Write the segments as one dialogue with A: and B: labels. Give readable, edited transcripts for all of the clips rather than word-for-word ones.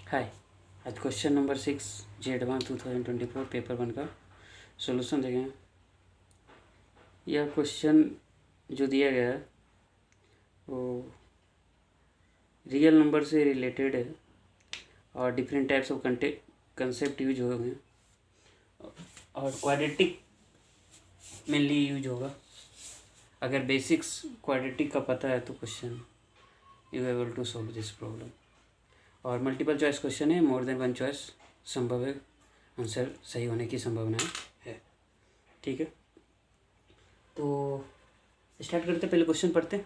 A: हाय। आज question number 6 Z 1 2024 paper 1 का solution देखें। यह क्वेश्चन जो दिया गया है वो रियल नंबर से रिलेटेड है और different types of concept use होंगे और क्वाड्रेटिक मेनली यूज होगा। अगर बेसिक्स क्वाड्रेटिक का पता है तो question you able to solve this problem. और मल्टीपल चॉइस क्वेश्चन है, मोर देन वन चॉइस संभव है, आंसर सही होने की संभावना है। ठीक है, तो स्टार्ट करते। पहले क्वेश्चन पढ़ते,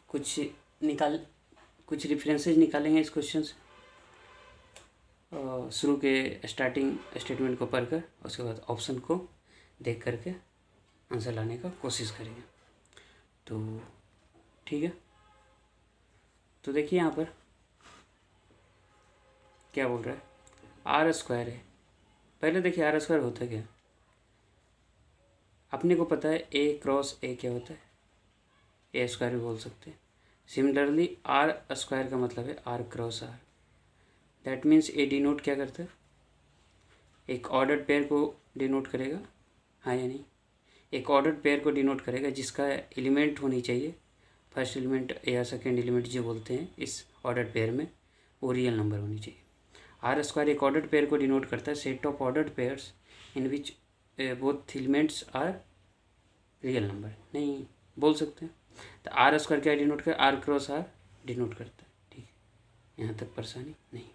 A: कुछ रेफरेंसेज निकालेंगे इस क्वेश्चन से। शुरू के स्टार्टिंग स्टेटमेंट को पढ़कर उसके बाद ऑप्शन को देख करके आंसर लाने का कोशिश करेंगे। तो ठीक है, तो देखिए यहाँ पर क्या बोल रहा है, आर स्क्वायर है। पहले देखिए आर स्क्वायर होता क्या, अपने को पता है ए क्रॉस ए क्या होता है, ए स्क्वायर भी बोल सकते हैं। सिमिलरली आर स्क्वायर का मतलब है R cross R. That means A denote क्या करता है, एक ऑर्डर्ड पेयर को डिनोट करेगा, हाँ या नहीं। एक ऑर्डर्ड पेयर को डिनोट करेगा जिसका एलिमेंट होनी चाहिए, फर्स्ट एलिमेंट या सेकेंड एलिमेंट जो बोलते हैं इस ऑर्डर्ड पेयर में, वो रियल नंबर होनी चाहिए। आर स्क्वायर एक ऑर्डर्ड पेयर को डिनोट करता है, set of ordered pairs in which both elements are real number नहीं बोल सकते हैं। तो आर स्क्वायर क्या डिनोट कर, आर क्रॉस आर डिनोट करता है। ठीक है, यहाँ तक परेशानी नहीं।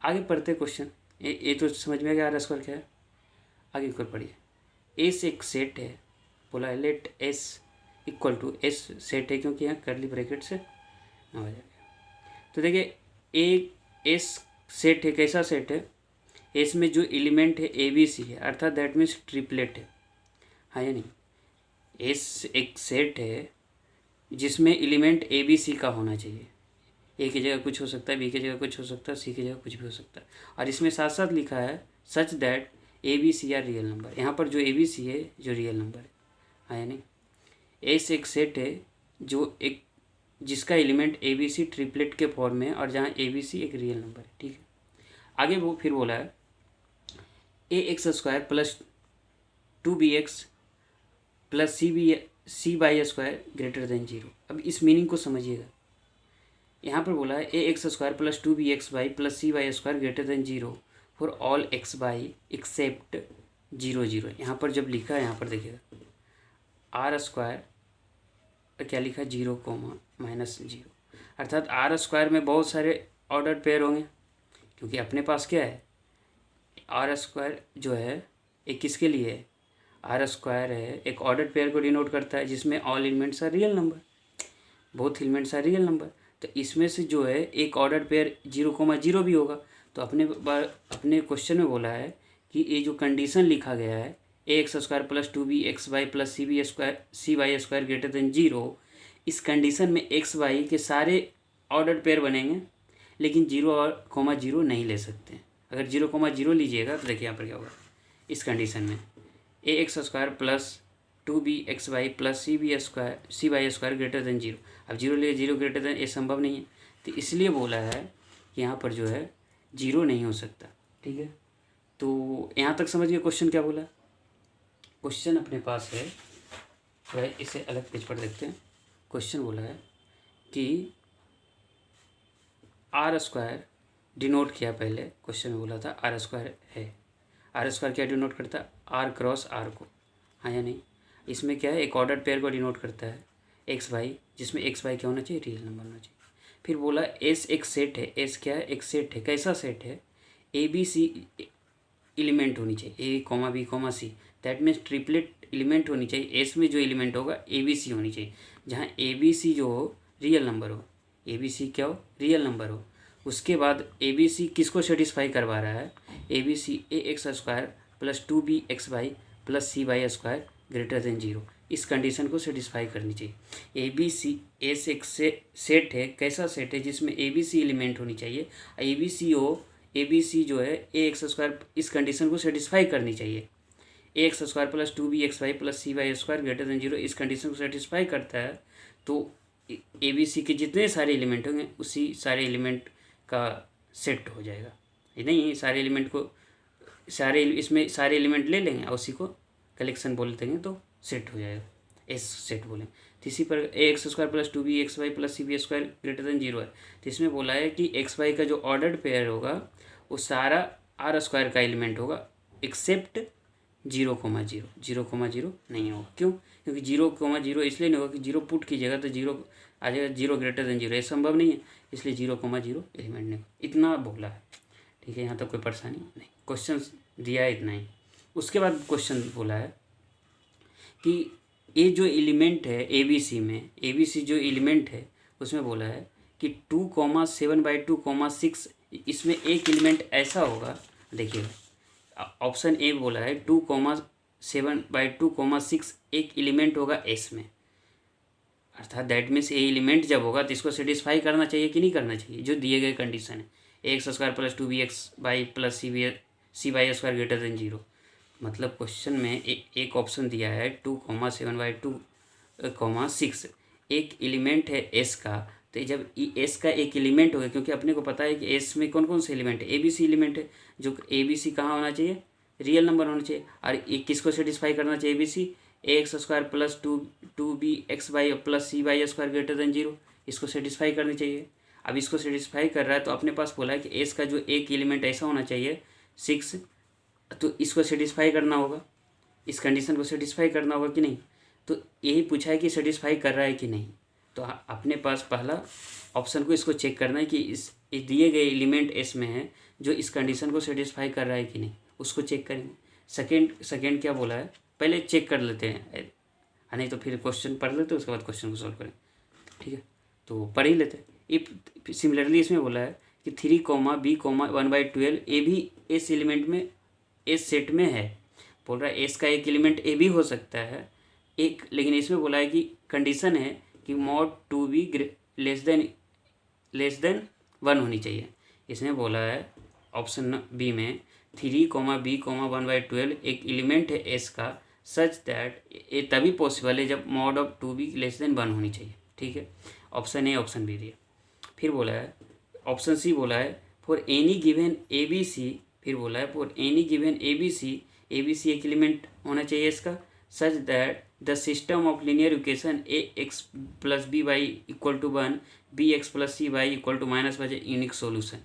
A: आगे पढ़ते क्वेश्चन। ये तो समझ में आ गया आर स्क्वायर क्या है। आगे ऊपर पढ़िए, एस एक सेट है, बोला है let S equal to S set है क्योंकि यहाँ करली ब्रैकेट से आ जाएगा। तो देखिए एक एस सेट है, कैसा सेट है, एस में जो एलिमेंट है ए बी सी है, अर्थात दैट मीन्स ट्रिपलेट है, हाँ या नहीं। एस एक सेट है जिसमें एलिमेंट ए बी सी का होना चाहिए। ए की जगह कुछ हो सकता है, बी की जगह कुछ हो सकता है, सी की जगह कुछ भी हो सकता है। और इसमें साथ साथ लिखा है such that A B C are real number. यहाँ पर जो ए बी सी है जो रियल नंबर है, हाँ या नहीं। एस एक सेट है जो एक जिसका element A B C triplet के फॉर्म में है और जहाँ ए बी सी एक रियल नंबर है। ठीक है, आगे वो फिर बोला है A X square plus 2bx plus C by square greater than 0। अब इस मीनिंग को समझिएगा। यहाँ पर बोला है A X square plus 2bx by plus C by square greater than 0 for all X by except 0 0। यहाँ पर जब लिखा है, यहाँ पर देखिएगा आर स्क्वायर क्या लिखा है, 0, -0, अर्थात आर स्क्वायर में बहुत सारे ऑर्डर्ड पेयर होंगे क्योंकि अपने पास क्या है, आर स्क्वायर जो है एक किसके लिए है, आर स्क्वायर है एक ऑर्डर्ड पेयर को डिनोट करता है जिसमें all elements are real number, both elements are real number. तो इसमें से जो है एक ऑर्डर्ड पेयर 0, 0 भी होगा। तो अपने क्वेश्चन में बोला है कि ये जो कंडीशन लिखा गया है A X square plus 2bx Y plus C Y square greater than 0, इस कंडीशन में एक्स वाई के सारे ऑर्डर्ड पेयर बनेंगे लेकिन 0, 0 नहीं ले सकते। अगर 0, 0 लीजिएगा तो देखिए यहाँ पर क्या होगा, इस कंडीशन में A X square plus 2bx Y plus C Y square greater than 0। अब 0 ले 0 ग्रेटर देन ये संभव नहीं है, तो इसलिए बोला है कि यहाँ पर जो है 0 नहीं हो सकता। ठीक है, तो यहाँ तक समझ गए क्वेश्चन क्या बोला। क्वेश्चन अपने पास है, थोड़ा इसे अलग पेज पर देखते हैं। क्वेश्चन बोला है कि आर स्क्वायर डिनोट किया, पहले क्वेश्चन में बोला था आर स्क्वायर है, आर स्क्वायर क्या डिनोट करता है, आर क्रॉस आर को, हाँ या नहीं। इसमें क्या है, एक ऑर्डर्ड पेयर को डिनोट करता है एक्स वाई, जिसमें एक्स वाई क्या होना चाहिए, रियल नंबर होना चाहिए। फिर बोला एस एक सेट है, एस क्या है, एक सेट है, कैसा सेट है, ए बी सी एलिमेंट होनी चाहिए, A comma B comma C, that means triplet element होनी चाहिए। एस में जो एलिमेंट होगा ए बी सी होनी चाहिए, जहाँ ए बी सी जो हो रियल नंबर हो, ए बी सी क्या हो, रियल नंबर हो। उसके बाद ए बी सी किसको सेटिस्फाई करवा रहा है, A B C A X square plus 2bx Y plus C Y square greater than 0, इस कंडीशन को सेटिस्फाई करनी चाहिए। ए बी सी एस एक सेट है, कैसा सेट है, जिसमें ए बी सी एलिमेंट होनी चाहिए, ए बी सी हो, ए बी सी जो है ए एक्स स्क्वायर, इस कंडीशन को सेटिस्फाई करनी चाहिए। A X square plus 2bx Y plus C Y square greater than 0 इस कंडीशन को सेटिस्फाई करता है। तो ए बी सी के जितने सारे एलिमेंट होंगे उसी सारे एलिमेंट का सेट हो जाएगा। ये नहीं सारे एलिमेंट को इसमें सारे एलिमेंट ले लेंगे और उसी को कलेक्शन बोल देंगे तो सेट हो जाएगा, एस सेट बोलें। तो इसी पर A X square plus 2b X Y plus C B square greater than 0 है। तो इसमें बोला है कि एक्स वाई का जो ऑर्डर्ड पेयर होगा वो सारा आर स्क्वायर का एलिमेंट होगा एक्सेप्ट 0,0 0,0 नहीं होगा। क्यों? क्योंकि 0,0 इसलिए नहीं होगा कि 0 पुट कीजिएगा तो 0 आ जाएगा, 0 ग्रेटर देन 0, ये संभव नहीं है, इसलिए 0,0 एलिमेंट नहीं। इतना बोला है, ठीक है, यहाँ तक कोई परेशानी नहीं। क्वेश्चन दिया है इतना ही। उसके बाद क्वेश्चन बोला है कि ये जो एलिमेंट है ABC में, ABC जो एलिमेंट है उसमें बोला है कि 2,7/2,6 इसमें एक एलिमेंट ऐसा होगा, देखिएगा ऑप्शन ए बोला है 2,7/2,6 एक एलिमेंट होगा एस में, अर्थात दैट मीन्स ए एलिमेंट जब होगा तो इसको सेटिस्फाई करना चाहिए कि नहीं करना चाहिए, जो दिए गए कंडीशन है X square plus 2b X Y plus C Y square greater than 0। मतलब क्वेश्चन में एक ऑप्शन दिया है 2,7/2,6 एक एलिमेंट है एस का। तो जब एस का एक एलिमेंट होगा, क्योंकि अपने को पता है कि एस में कौन कौन से एलिमेंट है, ABC एलिमेंट है, जो ABC कहाँ होना चाहिए, रियल नंबर होना चाहिए। और ये किसको सेटिस्फाई करना चाहिए ABC, X square plus 2b X Y plus C Y square greater than 0, इसको सेटिस्फाई करनी चाहिए। अब इसको सेटिस्फाई कर रहा है तो अपने पास बोला है कि एस का जो एक एलिमेंट ऐसा होना चाहिए 6, तो इसको सेटिस्फाई करना होगा, इस कंडीशन को सेटिस्फाई करना होगा कि नहीं। तो यही पूछा है कि सेटिस्फाई कर रहा है कि नहीं। तो अपने पास पहला ऑप्शन को इसको चेक करना है कि इस दिए गए एलिमेंट एस में है जो इस कंडीशन को सेटिस्फाई कर रहा है कि नहीं, उसको चेक करेंगे। सेकेंड क्या बोला है, पहले चेक कर लेते हैं, नहीं तो फिर क्वेश्चन पढ़ लेते हैं, उसके बाद क्वेश्चन को सॉल्व करें, ठीक है। तो पढ़ ही लेते हैं। सिमिलरली इसमें बोला है कि 3,b,1/12 ए भी इस एलिमेंट में इस सेट में है। बोल रहा है एस का एक एलिमेंट ए भी हो सकता है एक, लेकिन इसमें बोला है कि कंडीशन है कि mod 2b लेस देन 1 होनी चाहिए। इसमें बोला है ऑप्शन बी में 3,b,1/12 एक एलिमेंट है एस का सच दैट ये तभी पॉसिबल है जब mod of 2b less than 1 होनी चाहिए, ठीक है। ऑप्शन ए ऑप्शन बी दिया। फिर बोला है ऑप्शन सी बोला है फॉर एनी गिवन ABC, फिर बोला है फॉर एनी गिवन ABC एक एलिमेंट होना चाहिए इसका such that the system of linear equation ax plus B Y equal to 1 bx plus C Y equal to -1 unique solution.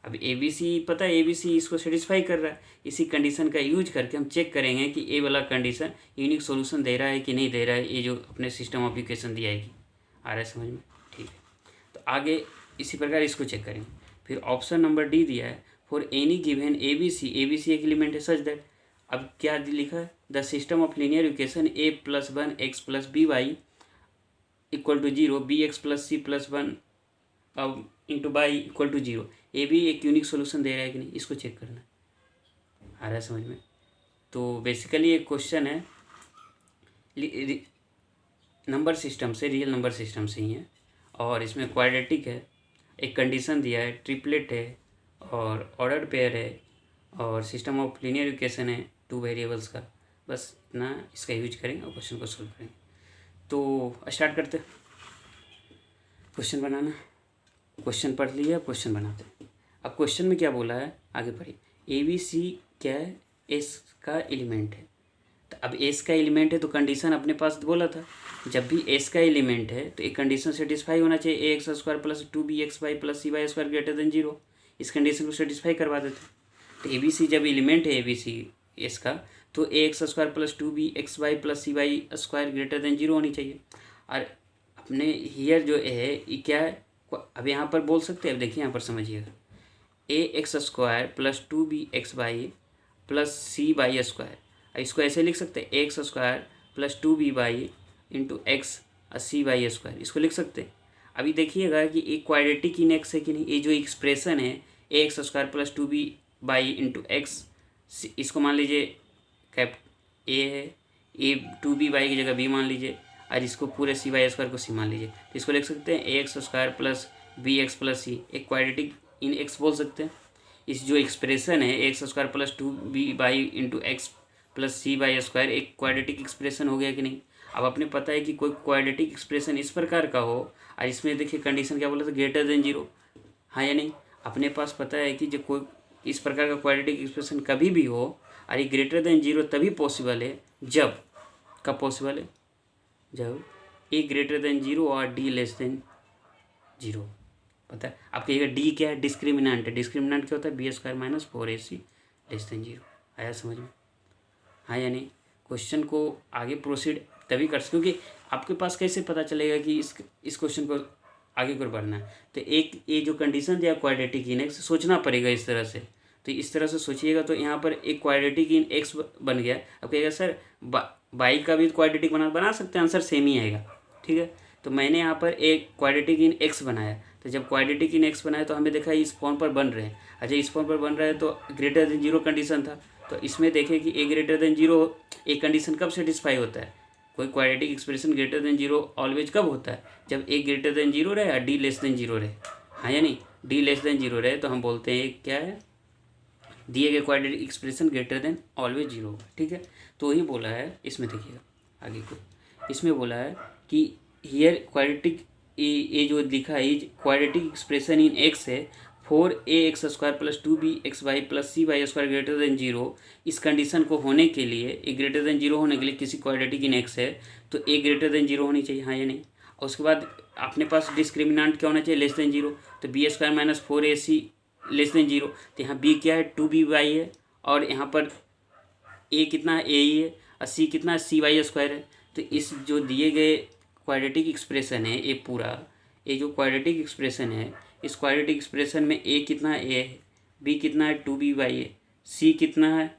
A: अब ABC पता है ABC इसको सेटिस्फाई कर रहा है, इसी कंडीशन का यूज करके हम चेक करेंगे कि ए वाला कंडीशन यूनिक सोल्यूशन दे रहा है कि नहीं दे रहा है, ये जो अपने सिस्टम ऑफ इक्वेशन दिया है कि आ रहा है समझ में, ठीक है। तो आगे इसी प्रकार इसको चेक करेंगे। फिर ऑप्शन नंबर डी दिया है फॉर एनी गिवन ABC एक एलिमेंट है सच दैट, अब क्या लिखा है, the system of linear equation a + 1 x + b y equal to 0 bx + c + 1 into y equal to 0, ये भी एक यूनिक सोल्यूशन दे रहा है कि नहीं, इसको चेक करना है। आ रहा है समझ में। तो बेसिकली एक क्वेश्चन है नंबर सिस्टम से, रियल नंबर सिस्टम से ही है, और इसमें क्वाड्रेटिक है, एक कंडीशन दिया है, ट्रिपलेट है और ऑर्डर्ड पेयर है और सिस्टम ऑफ लीनियर इक्वेशन है 2 वेरिएबल्स का। बस इतना इसका यूज करेंगे और क्वेश्चन को सोल्व करेंगे। तो स्टार्ट करते क्वेश्चन बनाना। क्वेश्चन पढ़ लिया, क्वेश्चन बनाते हैं। अब क्वेश्चन में क्या बोला है आगे पढ़िए, ABC क्या है, एस का एलिमेंट है। तो अब एस का एलिमेंट है तो कंडीशन अपने पास बोला था, जब भी एस का एलिमेंट है तो एक कंडीशन सेटिस्फाई होना चाहिए ax square plus 2bxy plus cy square greater than 0, इस कंडीशन को सेटिस्फाई करवा देते। तो ABC जब एलिमेंट है ABC एस का तो ax square plus 2bxy plus cy square greater than 0 होनी चाहिए। और अपने हियर जो है ये क्या है, अब यहाँ पर बोल सकते हैं, अब देखिए यहाँ पर समझिएगा, ax square plus 2bxy plus cy square, इसको ऐसे लिख सकते हैं x square plus 2by into x cy square, इसको लिख सकते हैं। अभी देखिएगा कि एक क्वाड्रेटिक इनएक्स है कि नहीं, ये जो एक्सप्रेशन है X square plus 2by into x, इसको मान लीजिए कैप ए है, ए 2by की जगह b मान लीजिए, और इसको पूरे cy स्क्वायर को c मान लीजिए, तो इसको लिख सकते हैं x square plus bx plus c, एक क्वाड्रेटिक इन एक्स बोल सकते हैं। इस जो एक्सप्रेशन है X square plus 2by into X plus cy square एक क्वाड्रेटिक एक्सप्रेशन हो गया कि नहीं। अब अपने पता है कि कोई क्वाड्रेटिक एक्सप्रेशन इस प्रकार का हो, और इसमें देखिए कंडीशन क्या बोला था, ग्रेटर देन 0, हाँ या नहीं। अपने पास पता है कि जब कोई इस प्रकार का क्वाड्रेटिक एक्सप्रेशन कभी भी हो और ये ग्रेटर देन जीरो तभी पॉसिबल है जब, कब पॉसिबल है, जब ए ग्रेटर देन जीरो और डी लेस देन जीरो। पता है आप कहिएगा डी क्या है, डिस्क्रिमिनेंट है। डिस्क्रिमिनेंट क्या होता है, B square minus 4ac less than zero. आया समझ में, हाँ या नहीं। क्वेश्चन को आगे प्रोसीड तभी कर सकते, क्योंकि आपके पास कैसे पता चलेगा कि इस क्वेश्चन को आगे को बढ़ना है। तो एक ये जो कंडीशन दिया क्वाड्रेटिक इन एक्स, सोचना पड़ेगा इस तरह से। तो इस तरह से सोचिएगा तो यहाँ पर एक क्वाड्रेटिक इन एक्स बन गया। अब कहेगा सर बाई का भी क्वाड्रेटिक बना सकते हैं, आंसर सेम ही आएगा। ठीक है, तो मैंने यहाँ पर एक क्वाड्रेटिक इन एक्स बनाया। तो जब क्वाड्रेटिक इन एक्स बनाया तो हमें देखा इस फॉर्म पर बन रहे हैं। अच्छा, इस फॉर्म पर बन रहा है तो ग्रेटर देन जीरो कंडीशन था। तो इसमें देखें कि ए ग्रेटर देन जीरो, एक कंडीशन कब सेटिस्फाई होता है, कोई quadratic expression greater than zero always कब होता है, जब ए ग्रेटर देन जीरो रहे और डी लेस देन जीरो रहे। हाँ या नहीं, डी लेस देन जीरो रहे तो हम बोलते हैं क्या है, दिए गए quadratic expression greater than always zero होगा। ठीक है, तो ही बोला है इसमें, देखिएगा आगे को, इसमें बोला है कि हियर क्वाड्रेटिक ये जो लिखा है क्वाड्रेटिक एक्सप्रेशन इन एक्स है 4ax square plus 2bxy plus cy square greater than zero. इस कंडीशन को होने के लिए, ए ग्रेटर देन जीरो होने के लिए किसी क्वाड्रेटिक इन एक्स है तो ए ग्रेटर देन जीरो होनी चाहिए, हाँ या नहीं। और उसके बाद अपने पास डिस्क्रिमिनेंट क्या होना चाहिए, लेस देन जीरो। तो B square minus 4ac less than zero. तो यहाँ बी क्या है, 2by है, और यहाँ पर ए कितना है, ए ही है, और सी कितना है, cy स्क्वायर है। तो इस जो दिए गए क्वाड्रेटिक एक्सप्रेशन है, ये पूरा ये जो क्वाड्रेटिक एक्सप्रेशन है, इस क्वाड्रेटिक एक्सप्रेशन में ए कितना है, ए है, बी कितना है, 2by है, सी कितना है,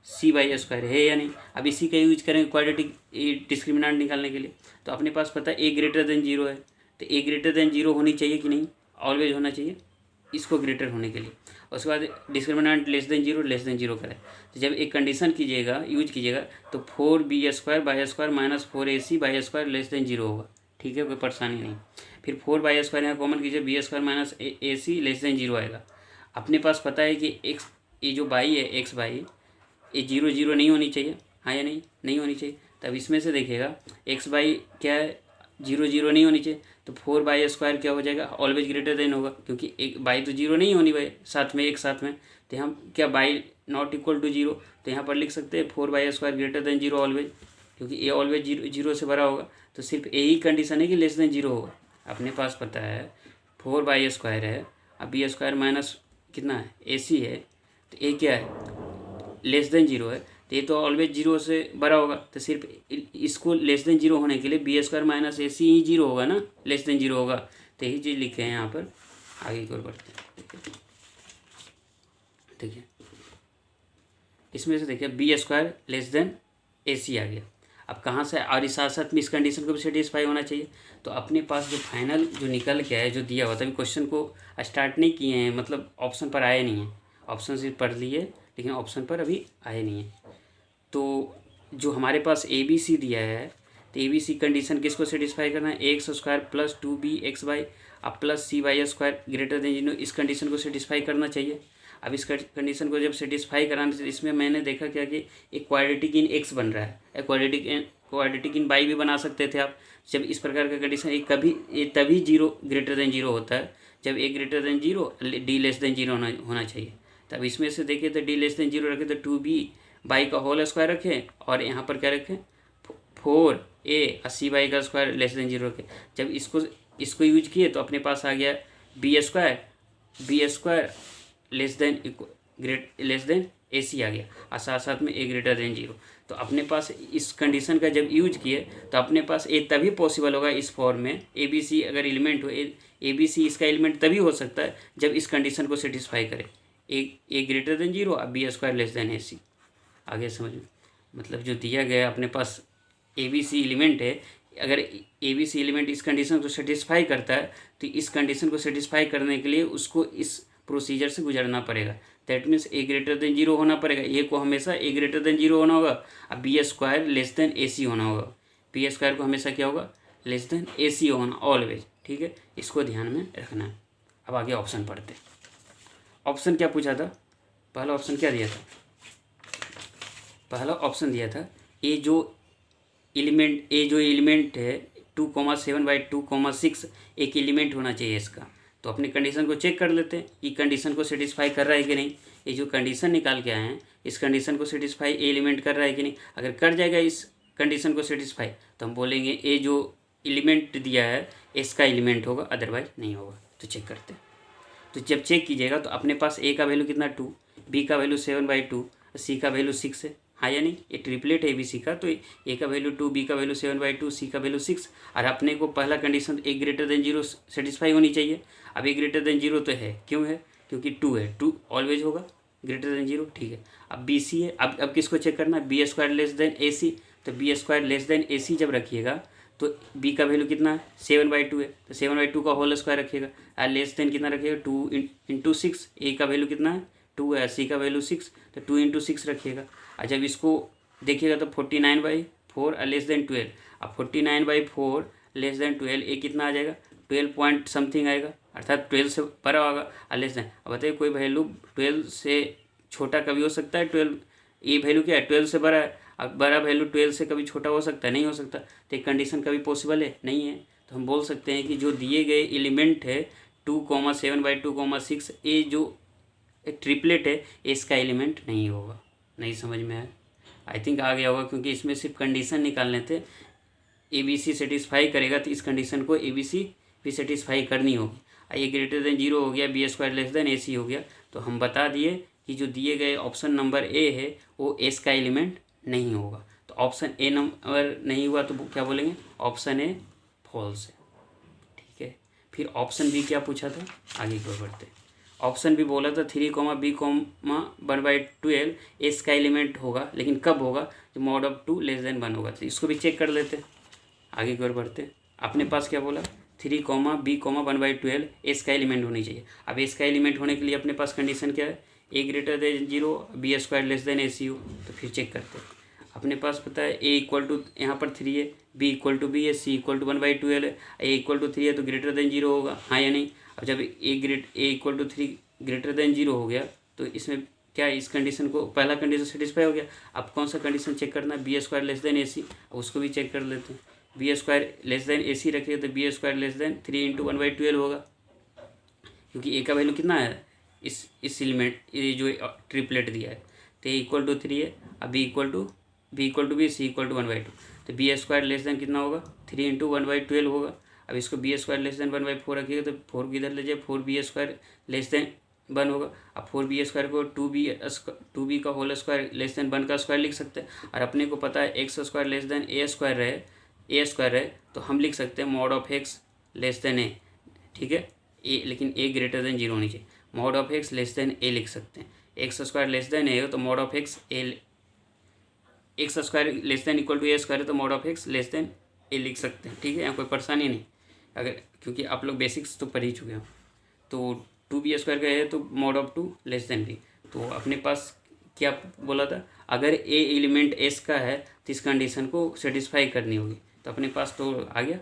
A: cy स्क्वायर है या नहीं। अब इसी का यूज करेंगे क्वाड्रेटिक डिस्क्रिमिनेंट निकालने के लिए। तो अपने पास पता है ए ग्रेटर देन जीरो है, तो ए ग्रेटर देन जीरो होनी चाहिए कि नहीं, ऑलवेज होना चाहिए इसको ग्रेटर होने के लिए। उसके बाद डिस्क्रिमिनेंट लेस देन जीरो करें। तो जब एक कंडीशन कीजिएगा, यूज कीजिएगा, तो 4b square by square minus 4ac by square less than zero होगा। ठीक है, कोई परेशानी नहीं। फिर 4 स्क्वायर यहाँ कॉमन कीजिए, B square minus ac less than zero आएगा। अपने पास पता है कि एक्स, ये जो बाई है एक्स बाई, ये जीरो जीरो नहीं होनी चाहिए, हाँ या नहीं, नहीं होनी चाहिए। तब इसमें से देखिएगा एक्स बाई क्या है, जीरो जीरो नहीं होनी चाहिए। तो 4 स्क्वायर क्या हो जाएगा, ऑलवेज ग्रेटर देन होगा, क्योंकि एक बाई तो जीरो नहीं होनी भाई साथ में, एक साथ में। तो हम क्या y not equal to zero, तो यहाँ पर लिख सकते हैं 4 square greater than zero always, क्योंकि ए ऑलवेज जीरो से बड़ा होगा। तो सिर्फ यही कंडीशन है कि लेस देन जीरो होगा। अपने पास पता है 4 स्क्वायर है, अब बी स्क्वायर माइनस कितना है, ac है, तो ए क्या है, लेस देन जीरो है, तो ये तो ऑलवेज जीरो से बड़ा होगा। तो सिर्फ इसको लेस देन जीरो होने के लिए बी स्क्वायर माइनस ac ही जीरो होगा ना, लेस देन जीरो होगा। तो यही चीज़ लिखे हैं यहाँ पर, आगे की ओर बढ़ते हैं। देखिए इसमें से देखिए B square less than ac आ गया। अब कहाँ से, और इस साथ साथ में इस कंडीशन को भी सेटिस्फाई होना चाहिए। तो अपने पास जो फाइनल जो निकल के आया, जो दिया हुआ था, अभी क्वेश्चन को स्टार्ट नहीं किए हैं, मतलब ऑप्शन पर आए नहीं है, ऑप्शन सिर्फ पढ़ लिए लेकिन ऑप्शन पर अभी आए नहीं है। तो जो हमारे पास ABC दिया है, तो ABC कंडीशन किसको सेटिस्फाई करना है, एक्स स्क्वायर प्लस 2bxy अब plus cy square greater than zero, इस कंडीशन को सेटिस्फाई करना चाहिए। अब इस कंडीशन को जब सेटिस्फाई कराने से इसमें मैंने देखा क्या कि एक क्वाड्रेटिक इन एक्स बन रहा है, क्वाड्रेटिक इन बाई भी बना सकते थे आप। जब इस प्रकार का कंडीशन ये तभी जीरो ग्रेटर देन जीरो होता है जब A greater than zero, D less than zero होना चाहिए। तब इसमें से देखिए तो डी लेस देन जीरो रखे तो 2b का होल स्क्वायर रखें, और यहाँ पर क्या रखें 4a और cy का स्क्वायर लेस देन जीरो रखें। जब इसको यूज किए तो अपने पास आ गया B square less than ac आ गया, और साथ साथ में ए ग्रेटर देन जीरो। तो अपने पास इस कंडीशन का जब यूज किए तो अपने पास ए तभी पॉसिबल होगा इस फॉर्म में, ABC अगर एलिमेंट हो, ABC इसका एलिमेंट तभी हो सकता है जब इस कंडीशन को सेटिस्फाई करे, ए ग्रेटर देन जीरो और B square less than ac। आगे समझ में, मतलब जो दिया गया अपने पास ABC एलिमेंट है, अगर ABC एलिमेंट इस कंडीशन को सेटिस्फाई करता है तो इस कंडीशन को सेटिस्फाई करने के लिए उसको इस प्रोसीजर से गुजरना पड़ेगा। That means A greater than zero होना पड़ेगा, ए को हमेशा ए ग्रेटर देन जीरो होना होगा, और B square less than ac होना होगा। बी स्क्वायर को हमेशा क्या होगा, लेस देन ac होना ऑलवेज। ठीक है, इसको ध्यान में रखना है। अब आगे ऑप्शन पढ़ते हैं। ऑप्शन क्या पूछा था, पहला ऑप्शन क्या दिया था, पहला ऑप्शन दिया था ये जो एलिमेंट है 2,7/2,6 एक एलिमेंट होना चाहिए इसका। तो अपनी कंडीशन को चेक कर लेते हैं कि कंडीशन को सेटिस्फाई कर रहा है कि नहीं। ये जो कंडीशन निकाल के आए हैं इस कंडीशन को सेटिस्फाई ए एलिमेंट कर रहा है कि नहीं। अगर कर जाएगा इस कंडीशन को सेटिस्फाई तो हम बोलेंगे ए जो एलिमेंट दिया है इसका एलिमेंट होगा, अदरवाइज नहीं होगा। तो चेक करते हैं। तो जब चेक कीजिएगा तो अपने पास ए का वैल्यू कितना 2, बी का वैल्यू 7/2, सी का वैल्यू 6 है, हाँ या नहीं। ये ट्रिपलेट है ABC का, तो ए का वैल्यू 2, बी का वैल्यू 7/2, सी का वैल्यू 6। और अपने को पहला कंडीशन ए ग्रेटर देन 0 सेटिस्फाई होनी चाहिए। अब ए ग्रेटर देन 0 तो है, क्यों है? क्योंकि 2 है, 2 ऑलवेज होगा ग्रेटर देन 0, ठीक है। अब BC है, अब किसको चेक करना है? B² less than AC। तो B² लेस देन AC जब रखिएगा तो बी का वैल्यू कितना है? 7/2 है, तो 7/2 का होल स्क्वायर रखिएगा। और लेस देन कितना रखिएगा? 2 × 6। ए का वैल्यू कितना है? 2 है, सी का वैल्यू 6, तो 2 × 6 रखिएगा। और जब इसको देखिएगा तो 49/4 और लेस देन 12। अब 49/4 लेस देन 12 ए कितना आ जाएगा? 12 पॉइंट समथिंग आएगा, अर्थात 12 से बड़ा होगा। और लेस देन, अब बताइए कोई वैल्यू 12 से छोटा कभी हो सकता है? 12 ये वैल्यू क्या है? 12 से बड़ा है। अब बड़ा वैल्यू 12 से कभी छोटा हो सकता है? नहीं हो सकता। तो एक कंडीशन कभी पॉसिबल है? नहीं है। तो हम बोल सकते हैं कि जो दिए गए एलिमेंट है 2, 7/2, 6, ये जो ट्रिपलेट है इसका एलिमेंट नहीं होगा। नहीं समझ में आया? आई थिंक आ गया होगा, क्योंकि इसमें सिर्फ कंडीशन निकालने थे। ABC सेटिस्फाई करेगा तो इस कंडीशन को ABC भी सेटिस्फाई करनी होगी। ए ग्रेटर देन 0 हो गया, B² लेस देन AC हो गया। तो हम बता दिए कि जो दिए गए ऑप्शन नंबर ए है वो एस का एलिमेंट नहीं होगा। तो ऑप्शन ए नंबर नहीं हुआ तो क्या बोलेंगे? ऑप्शन ए फॉल्स है, ठीक है। फिर ऑप्शन बी क्या पूछा था, आगे की ओर बढ़ते। ऑप्शन बी बोला था 3, B, 1/12 एस का एलिमेंट होगा, लेकिन कब होगा? जब mod ऑफ 2 लेस देन 1 होगा। तो इसको भी चेक कर लेते, आगे की ओर बढ़ते। अपने पास क्या बोला? 3, B, 1/12 एस का एलिमेंट होनी चाहिए। अब एस का एलिमेंट होने के लिए अपने पास कंडीशन क्या है? A greater than 0, B² less than AC हो। तो फिर चेक करते हैं। अपने पास पता है ए इक्वल टू यहाँ पर 3 है, B इक्वल टू B है, C इक्वल टू 1/12 है, ए इक्वल टू 3 है तो ग्रेटर देन 0 होगा, हाँ या नहीं। अब जब ए इक्वल टू 3 ग्रेटर देन 0 हो गया तो इसमें क्या है? इस कंडीशन को पहला कंडीशन सेटिस्फाई हो गया। अब कौन सा कंडीशन चेक करना है? B² less than AC। उसको भी चेक कर लेते हैं। B² लेस देन AC रखिए तो B² लेस देन 3 × 1/12 होगा, क्योंकि ए का वैल्यू कितना है इस एलिमेंट ये जो ट्रिपलेट दिया है। तो ए इक्वल टू 3 है, अब B equal to B, C equal to 1/2। तो B² लेस देन कितना होगा? 3 × 1/12 होगा। अब इसको B² लेस देन 1/4 रखिएगा तो 4 को इधर ले जाए, 4B² लेस देन 1 होगा। अब 4B² को 2B का होल स्क्वायर लेस देन 1 का स्क्वायर लिख सकते हैं। और अपने को पता है x² लेस देन A² रहे तो हम लिख सकते हैं mod of x less than A, ठीक है। ए, लेकिन ए ग्रेटर देन 0 होनी चाहिए। mod of x less than A लिख सकते हैं। x² लेस देन A हो तो mod of x x² less than equal to A² है तो mod of x less than A लिख सकते हैं, ठीक है। यहाँ कोई परेशानी नहीं, अगर क्योंकि आप लोग बेसिक्स तो पढ़ ही चुके हो। तो 2B² का है तो mod of 2 less than B। तो अपने पास क्या बोला था? अगर ए एलिमेंट एस का है तो इस कंडीशन को सेटिस्फाई करनी होगी। तो अपने पास तो आ गया,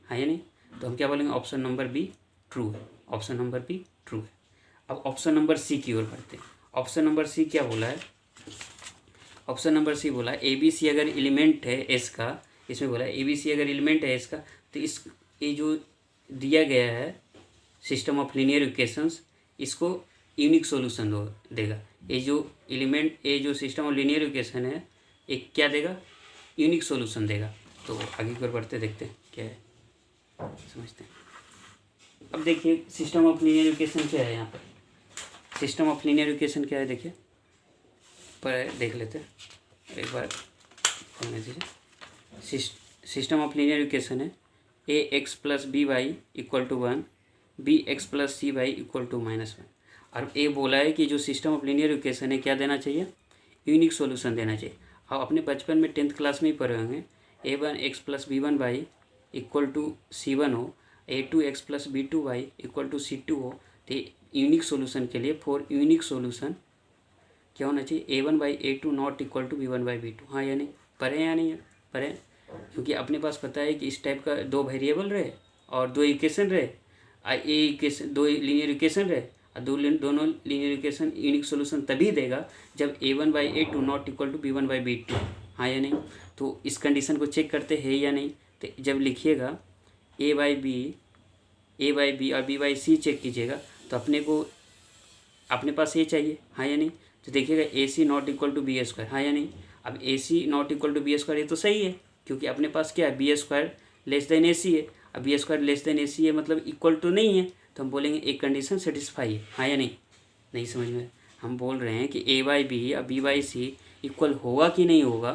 A: हाँ या नहीं। तो हम क्या बोलेंगे? ऑप्शन नंबर बी ट्रू है, ऑप्शन नंबर बी ट्रू है। अब ऑप्शन नंबर सी की ओर बढ़ते हैं। ऑप्शन नंबर सी क्या बोला है? ऑप्शन नंबर सी बोला ABC अगर एलिमेंट है एस का, इसमें बोला ABC अगर एलिमेंट है एस का तो इस ये जो दिया गया है सिस्टम ऑफ लीनियर इक्वेशंस इसको यूनिक सॉल्यूशन देगा। ये जो एलिमेंट ये जो सिस्टम ऑफ लीनियर इक्वेशन है एक क्या देगा? यूनिक सॉल्यूशन देगा। तो आगे की ओर बढ़ते देखते हैं क्या है, समझते हैं। अब देखिए सिस्टम ऑफ लीनियर इक्वेशन क्या है। यहाँ पर सिस्टम ऑफ लीनियर इक्वेशन क्या है देखिए, पर देख लेते हैं एक बार खोलने दीजिए। सिस्टम ऑफ लीनियर इक्वेशन है AX + BY = 1, BX + CY = -1। और ये बोला है कि जो सिस्टम ऑफ लीनियर इक्वेशन है क्या देना चाहिए? यूनिक सॉल्यूशन देना चाहिए। आप अपने बचपन में 10th क्लास में ही पढ़े होंगे। A1x + B1y = C1 हो, A2x + B2y = C2 हो। तो यूनिक सॉल्यूशन के लिए फॉर यूनिक सॉल्यूशन क्या होना चाहिए? A1/A2 not equal to B1/B2, हाँ या नहीं? पढ़े या नहीं पढ़े? क्योंकि अपने पास पता है कि इस टाइप का 2 वेरिएबल रहे और 2 इक्वेशन रहे, ए इक्वेशन 2 लीनियर इक्वेशन रहे और दोनों लीनियर इक्वेशन यूनिक सॉल्यूशन तभी देगा जब A1/A2 not equal to B1/B2, हाँ या नहीं? तो इस कंडीशन को चेक करते हैं या नहीं। तो जब लिखिएगा A/B ए बाई बी और बी बाई सी चेक कीजिएगा तो अपने पास ए चाहिए, हाँ या नहीं। तो देखिएगा A C not equal to B square, हाँ या नहीं। अब A C not equal to B square ये तो सही है, क्योंकि अपने पास क्या है, B square less than A C है। अब B square less than A C है मतलब इक्वल टू नहीं है, तो हम बोलेंगे एक कंडीशन सेटिस्फाई है, हाँ या नहीं। नहीं समझ में, हम बोल रहे हैं कि ए बाई बी और बी बाई सी इक्वल होगा कि नहीं होगा।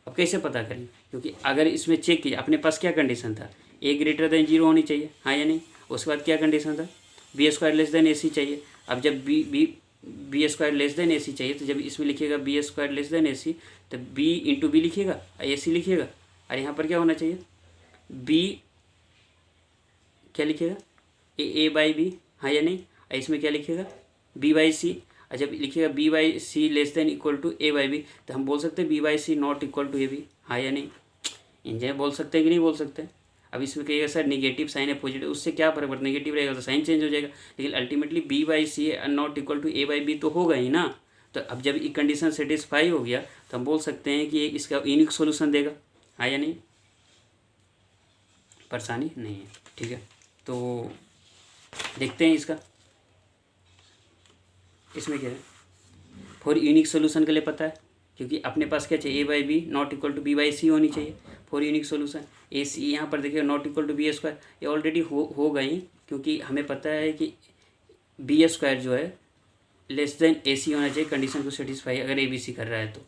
A: अब कैसे पता करें, क्योंकि अगर इसमें चेक कीजिए अपने पास क्या कंडीशन था, ए ग्रेटर देन जीरो होनी चाहिए, हाँ या नहीं। उसके बाद क्या कंडीशन था, B square less than A सी चाहिए। अब जब B square less than A सी चाहिए तो जब इसमें लिखिएगा B square less than A C तो बी इंटू बी लिखिएगा, ए सी लिखिएगा। और यहाँ पर क्या होना चाहिए, बी क्या लिखिएगा, ए बाई बी, हाँ या नहीं। और इसमें क्या लिखिएगा, बी बाई सी। और जब लिखिएगा B by C less than equal to A by B तो हम बोल सकते हैं B by C not equal to A B, हाँ या नहीं। इंजन बोल सकते हैं कि नहीं बोल सकते। अब इसमें कहिएगा सर निगेटिव साइन है पॉजिटिव, उससे क्या फर्क पड़ता है, नेगेटिव रहेगा तो साइन चेंज हो जाएगा, लेकिन ultimately B by C not equal to A by B तो होगा ही ना। तो अब जब ये कंडीशन सेटिस्फाई हो गया तो हम बोल सकते हैं कि ये इसका यूनिक सोल्यूशन देगा, हाँ या नहीं। परेशानी नहीं है, ठीक है। तो देखते हैं इसमें क्या है, फॉर यूनिक सोल्यूशन के लिए पता है, क्योंकि अपने पास क्या चाहिए, A by B not equal to B by C होनी चाहिए for unique solution. A C यहाँ पर देखिए not equal to B square, ये ऑलरेडी हो गई, क्योंकि हमें पता है कि बी स्क्वायर जो है लेस देन ए सी होना चाहिए कंडीशन को सेटिस्फाई अगर ए बी सी कर रहा है तो,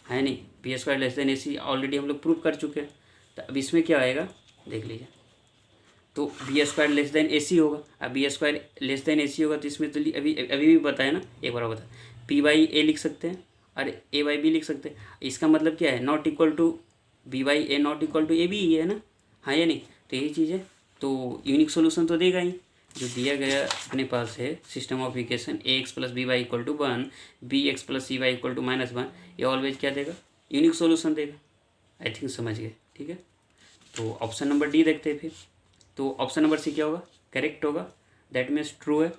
A: है नहीं। B square less than A C already हम लोग प्रूव कर चुके हैं। तो अब इसमें क्या आएगा देख लीजिए, तो B square less than A सी होगा। अब B square less than A सी होगा तो इसमें तो अभी भी पता है ना, एक बार बता, पी बाई ए लिख सकते हैं और ए बाई बी लिख सकते हैं। इसका मतलब क्या है, not equal to B by A not equal to A B ही है ना, हाँ या नहीं। तो यही चीज़ है, तो यूनिक सोल्यूशन तो देगा ही। जो दिया गया अपने पास है system of equation A X plus B Y equal to 1, B X plus C Y equal to -1, ये ऑलवेज क्या देगा, यूनिक सोल्यूशन देगा। आई थिंक समझ गए, ठीक है। तो ऑप्शन नंबर डी देखते हैं फिर। तो ऑप्शन नंबर सी क्या होगा, करेक्ट होगा, दैट मीन्स ट्रू है।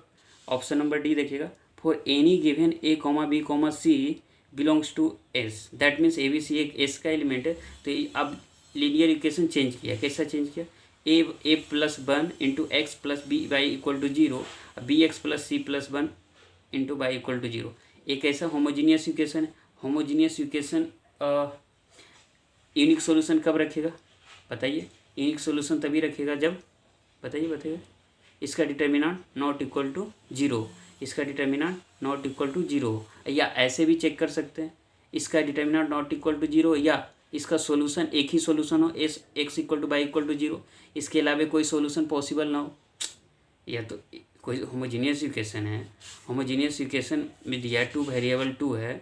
A: ऑप्शन नंबर डी देखिएगा, for any given A comma B comma C belongs to S, that means A B C एक एस का एलिमेंट है। तो अब लीनियर इक्वेशन चेंज किया, कैसा चेंज किया, A plus 1 into X plus B Y equal to 0, B X plus C plus 1 into Y equal to 0। एक ऐसा होमोजीनियस इक्वेशन है। होमोजीनियस इक्वेशन यूनिक सोल्यूशन कब रखेगा बताइए, यूनिक सोल्यूशन तभी रखेगा जब, बताइए, इसका डिटर्मिनेंट नॉट इक्वल टू 0, इसका डिटर्मिनेंट नॉट इक्वल टू 0, या ऐसे भी चेक कर सकते हैं, इसका डिटर्मिनेंट नॉट इक्वल टू 0 या इसका सॉल्यूशन एक ही सॉल्यूशन हो, as X equal to Y equal to 0, इसके अलावा कोई सॉल्यूशन पॉसिबल ना हो, या तो कोई होमोजीनियस इक्वेशन है। होमोजीनियस इक्वेशन में दिया 2 वेरिएबल 2 है,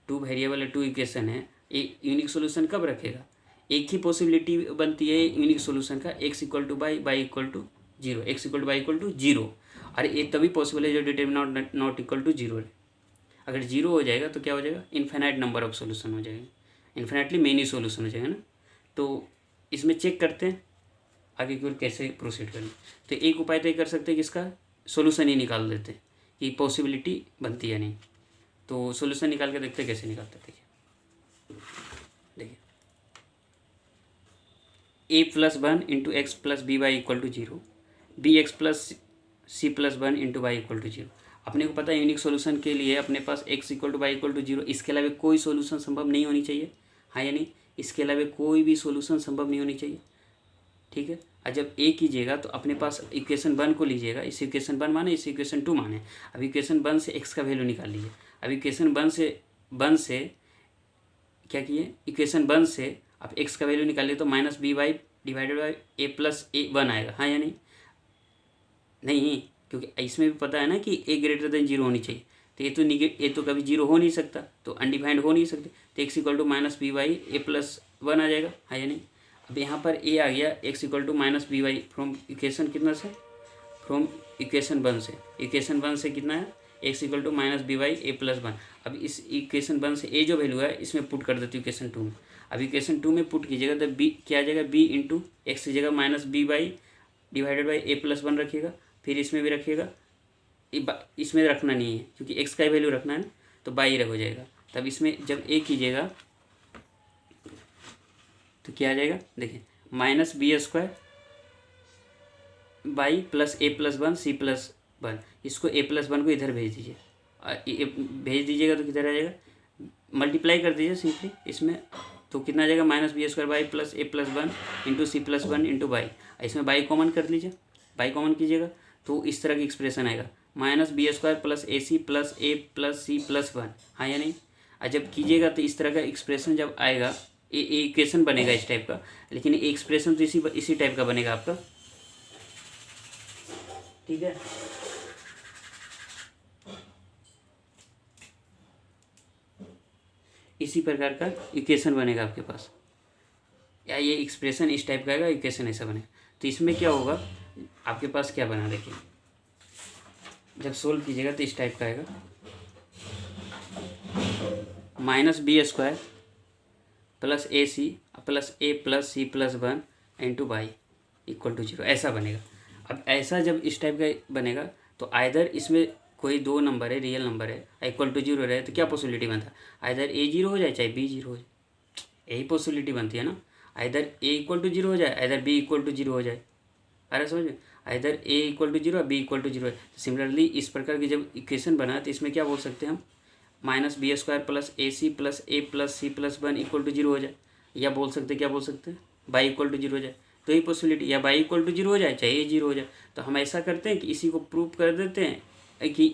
A: 2 वेरिएबल 2 इक्वेशन है, एक यूनिक सोल्यूशन कब रखेगा, एक ही पॉसिबिलिटी बनती है यूनिक सोल्यूशन का, X equal to Y equal to 0, X equal to Y equal to 0। अरे ये तभी पॉसिबल है जो डिटर्मिनेंट नॉट इक्वल टू 0 है। अगर 0 हो जाएगा तो क्या हो जाएगा, इन्फिनाइट नंबर ऑफ सोल्यूशन हो जाएगा, इन्फिनाइटली मेनी सोल्यूशन हो जाएगा ना। तो इसमें चेक करते हैं आगे की ओर कैसे प्रोसीड करें। तो एक उपाय तो ये कर सकते हैं कि इसका सोल्यूशन ही निकाल देते हैं कि पॉसिबिलिटी बनती है नहीं। तो सोल्यूशन निकाल के देखते हैं कैसे निकालते हैं। देखिए A plus 1 into X plus B Y equal to 0, B X plus C plus 1 into Y equal to 0। अपने को पता है यूनिक सोल्यूशन के लिए अपने पास X equal to Y equal to 0, इसके अलावा कोई सोल्यूशन संभव नहीं होनी चाहिए, हाँ या नहीं। इसके अलावा कोई भी सोल्यूशन संभव नहीं होनी चाहिए, ठीक है। और जब ए कीजिएगा तो अपने पास इक्वेशन 1 को लीजिएगा, इस इक्वेशन 1 माने, इस इक्वेशन 2 माने। अब इक्वेशन 1 से एक्स का वैल्यू निकाल लीजिए। अब इक्वेशन 1 से क्या किए, इक्वेशन 1 से आप एक्स का वैल्यू निकालिए तो minus B Y divided by A plus A 1 आएगा, हाँ या नहीं। नहीं, क्योंकि इसमें भी पता है ना कि ए ग्रेटर देन 0 होनी चाहिए, तो ये तो कभी 0 हो नहीं सकता, तो अनडिफाइंड हो नहीं सकते। तो X equal to minus B Y A plus 1 आ जाएगा, हाँ या नहीं। अब यहाँ पर ए आ गया X equal to minus B Y from equation कितना से, फ्रॉम इक्वेशन 1 से, इक्वेशन 1 से कितना है, X equal to minus B Y A plus 1। अब इस इक्वेशन 1 से ए जो वैल्यू है इसमें पुट कर देती हूँ इक्वेशन 2 में। अब इक्वेशन 2 में पुट कीजिएगा तो बी क्या आ जाएगा, बी इंटू एक्स की जगह minus B Y divided by A plus 1 रखिएगा, फिर इसमें भी रखिएगा, इसमें रखना नहीं है क्योंकि एक्स का वैल्यू रखना है ना, तो बाई हो जाएगा। तब इसमें जब ए कीजिएगा तो क्या आ जाएगा, देखिए minus B square y plus A plus one C plus one, इसको ए प्लस वन को इधर भेज दीजिए, भेज दीजिएगा तो किधर आ जाएगा, मल्टीप्लाई कर दीजिए सिंपली इसमें, तो कितना आ जाएगा minus B square y plus A plus one into C plus one into y, इसमें बाई कॉमन कर लीजिए, बाई कॉमन कीजिएगा तो इस तरह की एक्सप्रेशन आएगा minus B square plus A C plus A plus C plus one, हाँ या नहीं। और जब कीजिएगा तो इस तरह का एक्सप्रेशन जब आएगा, ये इक्वेशन बनेगा इस टाइप का, लेकिन एक्सप्रेशन तो इसी टाइप का बनेगा आपका, ठीक है। इसी प्रकार का इक्वेशन बनेगा आपके पास, या ये एक्सप्रेशन इस टाइप का आएगा, इक्वेशन ऐसा बनेगा। तो इसमें क्या होगा, आपके पास क्या बना, देखिए जब सोल्व कीजिएगा तो इस टाइप का आएगा, minus B square plus A C plus C plus one into y equal to zero, ऐसा बनेगा। अब ऐसा जब इस टाइप का बनेगा तो आइदर इसमें कोई दो नंबर है, रियल नंबर है, इक्वल टू जीरो रहे तो क्या पॉसिबिलिटी बनता है, आइदर ए जीरो हो जाए चाहे बी जीरो हो जाए, यही पॉसिबिलिटी बनती है ना, either A equal to zero हो जाए either B equal to zero हो जाए, अरे समझ में, either A equal to zero B equal to zero है। सिमिलरली इस प्रकार की जब इक्वेशन बना तो इसमें क्या बोल सकते हैं हम, minus B square plus A plus C plus one equal to zero हो जाए, या बोल सकते क्या बोल सकते हैं, बाई इक्वल टू जीरो हो जाए, तो यही पॉसिबिलिटी, या बाई इक्वल टू जीरो हो जाए चाहे ए जीरो हो जाए। तो हम ऐसा करते हैं कि इसी को प्रूव कर देते हैं कि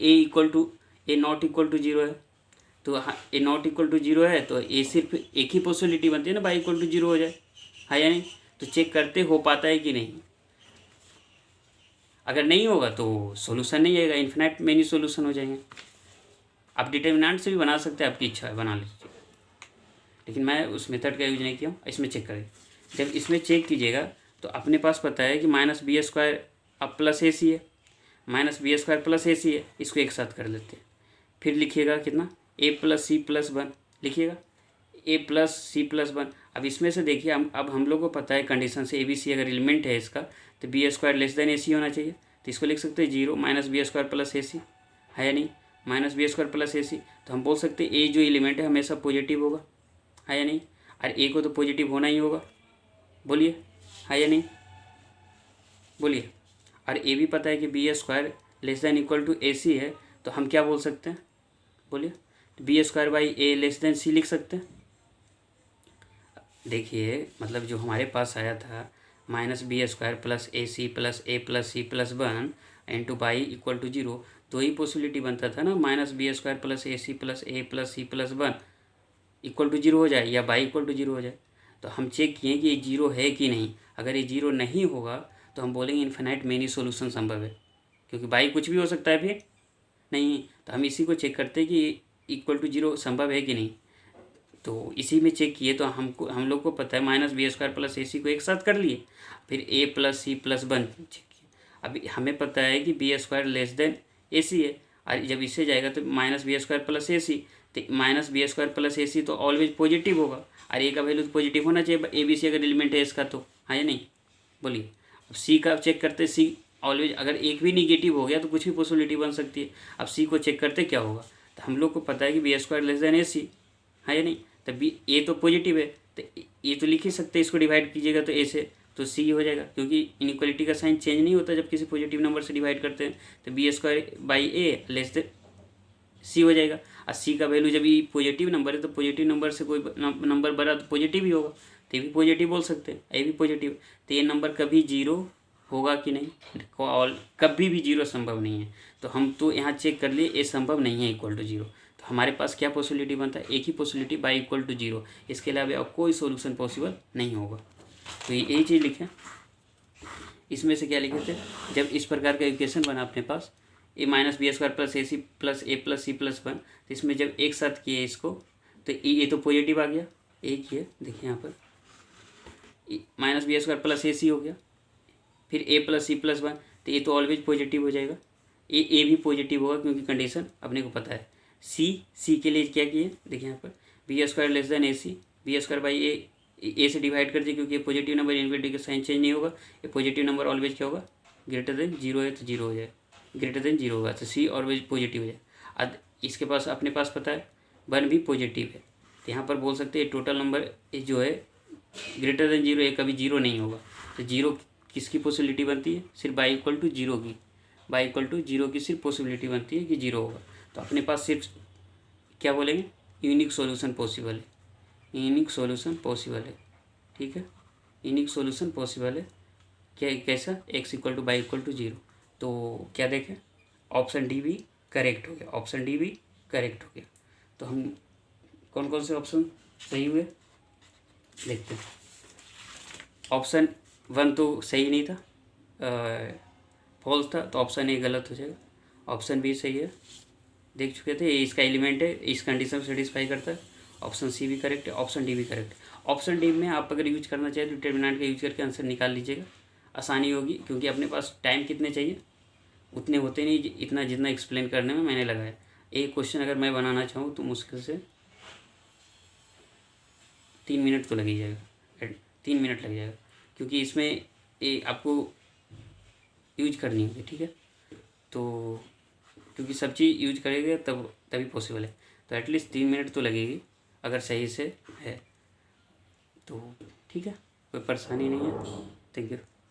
A: ए नॉट इक्वल टू जीरो है, तो ए नॉट इक्वल टू जीरो है तो ए सिर्फ एक ही पॉसिबिलिटी बनती है ना, बाई इक्वल टू जीरो हो जाए, हाँ या नहीं। तो चेक करते हो पाता है कि नहीं, अगर नहीं होगा तो सॉल्यूशन नहीं आएगा, इन्फिनाइट मेनी सॉल्यूशन हो जाएंगे। आप डिटर्मिनेंट से भी बना सकते हैं, आपकी इच्छा है बना लीजिए, लेकिन मैं उस मेथड का यूज नहीं किया हूँ। इसमें चेक करें, जब इसमें चेक कीजिएगा तो अपने पास पता है कि माइनस बी स्क्वायर अब प्लस ए सी है, minus B square plus A C है, इसको एक साथ कर लेते हैं। फिर लिखिएगा कितना, ए प्लस सी प्लस वन, लिखिएगा ए प्लस सी प्लस वन। अब इसमें से देखिए अब हम लोग को पता है कंडीशन से, ए बी सी अगर एलिमेंट है इसका तो B square less than A C होना चाहिए, तो इसको लिख सकते हैं zero minus B square plus A C, है या नहीं, minus B square plus A C. तो हम बोल सकते हैं ए जो एलिमेंट है हमेशा पॉजिटिव होगा, है या नहीं, और ए को तो पॉजिटिव होना ही होगा, बोलिए है या नहीं, बोलिए। और ए भी पता है कि B square less than equal to A C है, तो हम क्या बोल सकते हैं, बोलिए, B square by A less than C लिख सकते हैं। देखिए मतलब जो हमारे पास आया था minus B square plus A plus C plus one into y equal to zero, तो ही पॉसिबिलिटी बनता था ना, minus B square plus A plus C plus one equal to zero हो जाए या बाई इक्वल टू जीरो हो जाए। तो हम चेक किए कि ये जीरो है कि नहीं, अगर ये जीरो नहीं होगा तो हम बोलेंगे इन्फिनाइट मेनी सॉल्यूशन संभव है, क्योंकि बाई कुछ भी हो सकता है फिर नहीं। तो हम इसी को चेक करते हैं कि इक्वल टू जीरो संभव है कि नहीं, तो इसी में चेक किए तो हम लोग को पता है minus B square plus A C को एक साथ कर लिए, फिर A plus C plus one check किए। अभी हमें पता है कि B square less than A C है, और जब इससे जाएगा तो minus B square plus A C, तो minus B square plus A C तो ऑलवेज पॉजिटिव होगा, और ए का वैल्यू तो पॉजिटिव होना चाहिए, ए बी सी अगर एलिमेंट है इसका तो, हाँ या नहीं, बोलिए। अब सी का चेक करते, सी ऑलवेज अगर एक भी निगेटिव हो गया तो कुछ भी पॉसिबिलिटी बन सकती है। अब सी को चेक करते क्या होगा, तो हम लोग को पता है कि B square less than A सी, हाँ या नहीं, तो बी ए तो पॉजिटिव है, तो ये तो लिख ही सकते हैं, इसको डिवाइड कीजिएगा तो ए से तो सी हो जाएगा, क्योंकि इनइक्वालिटी का साइन चेंज नहीं होता जब किसी पॉजिटिव नंबर से डिवाइड करते हैं। तो B square by A less than C हो जाएगा, और सी का वैल्यू जब ये पॉजिटिव नंबर है तो पॉजिटिव नंबर से कोई नंबर बड़ा तो पॉजिटिव ही होगा, तो ये भी पॉजिटिव बोल सकते हैं, ये भी पॉजिटिव। तो ये नंबर कभी जीरो होगा कि नहीं, और कभी भी जीरो संभव नहीं है। तो हम तो यहाँ चेक कर लिए ए संभव नहीं है इक्वल टू जीरो, तो हमारे पास क्या पॉसिबिलिटी बनता है, एक ही possibility by equal to zero, इसके अलावा और कोई सॉल्यूशन पॉसिबल नहीं होगा। तो यही चीज़ लिखें, इसमें से क्या लिखे थे, जब इस प्रकार का इक्वेशन बना अपने पास ए minus B square plus A C plus one, तो इसमें जब एक साथ किए इसको तो ये तो पॉजिटिव आ गया, एक ही है, देखिए यहाँ पर minus B square plus A सी हो गया, फिर A plus C plus one, तो ये तो ऑलवेज पॉजिटिव हो जाएगा, ए भी पॉजिटिव होगा क्योंकि कंडीशन अपने को पता है। सी के लिए क्या किए, देखिए यहाँ पर B square less than A C, B square by A से डिवाइड कर दिए, क्योंकि ये पॉजिटिव नंबर इनवर्टिव का साइन चेंज नहीं होगा, ये पॉजिटिव नंबर ऑलवेज क्या होगा, ग्रेटर देन जीरो है तो जीरो हो जाए, ग्रेटर देन जीरो होगा तो सी ऑलवेज पॉजिटिव हो जाए। अब इसके पास अपने पास पता है वन भी पॉजिटिव है, तो यहाँ पर बोल सकते हैं टोटल नंबर जो है ग्रेटर देन जीरो, ये कभी जीरो नहीं होगा, तो जीरो किसकी पॉसिबिलिटी बनती है? सिर्फ y इक्वल टू जीरो की, y इक्वल टू जीरो की सिर्फ पॉसिबिलिटी बनती है कि जीरो होगा। तो अपने पास सिर्फ क्या बोलेंगे? यूनिक सॉल्यूशन पॉसिबल है, यूनिक सॉल्यूशन पॉसिबल है। ठीक है, यूनिक सॉल्यूशन पॉसिबल है। क्या कैसा? x equal to Y equal to zero. तो क्या देखें? ऑप्शन डी भी करेक्ट हो गया, ऑप्शन डी भी करेक्ट हो गया। तो हम कौन कौन से ऑप्शन सही हुए देखते हैं। ऑप्शन 1 तो सही नहीं था, फॉल्स था, तो ऑप्शन ए गलत हो जाएगा। ऑप्शन बी सही है, देख चुके थे, ये इसका एलिमेंट है, इस कंडीशन को सेटिस्फाई करता है। ऑप्शन सी भी करेक्ट है, ऑप्शन डी भी करेक्ट है। ऑप्शन डी में आप अगर यूज करना चाहें तो डिटर्मिनेंट का यूज करके आंसर निकाल लीजिएगा, आसानी होगी। क्योंकि अपने पास टाइम कितने चाहिए? उतने होते नहीं इतना जितना एक्सप्लेन करने में मैंने लगाया। एक क्वेश्चन अगर मैं बनाना चाहूँ तो मुश्किल से 3 मिनट तो लग ही जाएगा, 3 मिनट लग जाएगा, क्योंकि इसमें आपको यूज करनी होगी। ठीक है, तो क्योंकि सब चीज़ यूज करेंगे तभी पॉसिबल है। तो एटलीस्ट 3 मिनट तो लगेगी अगर सही से है तो। ठीक है, कोई परेशानी नहीं है। Thank you.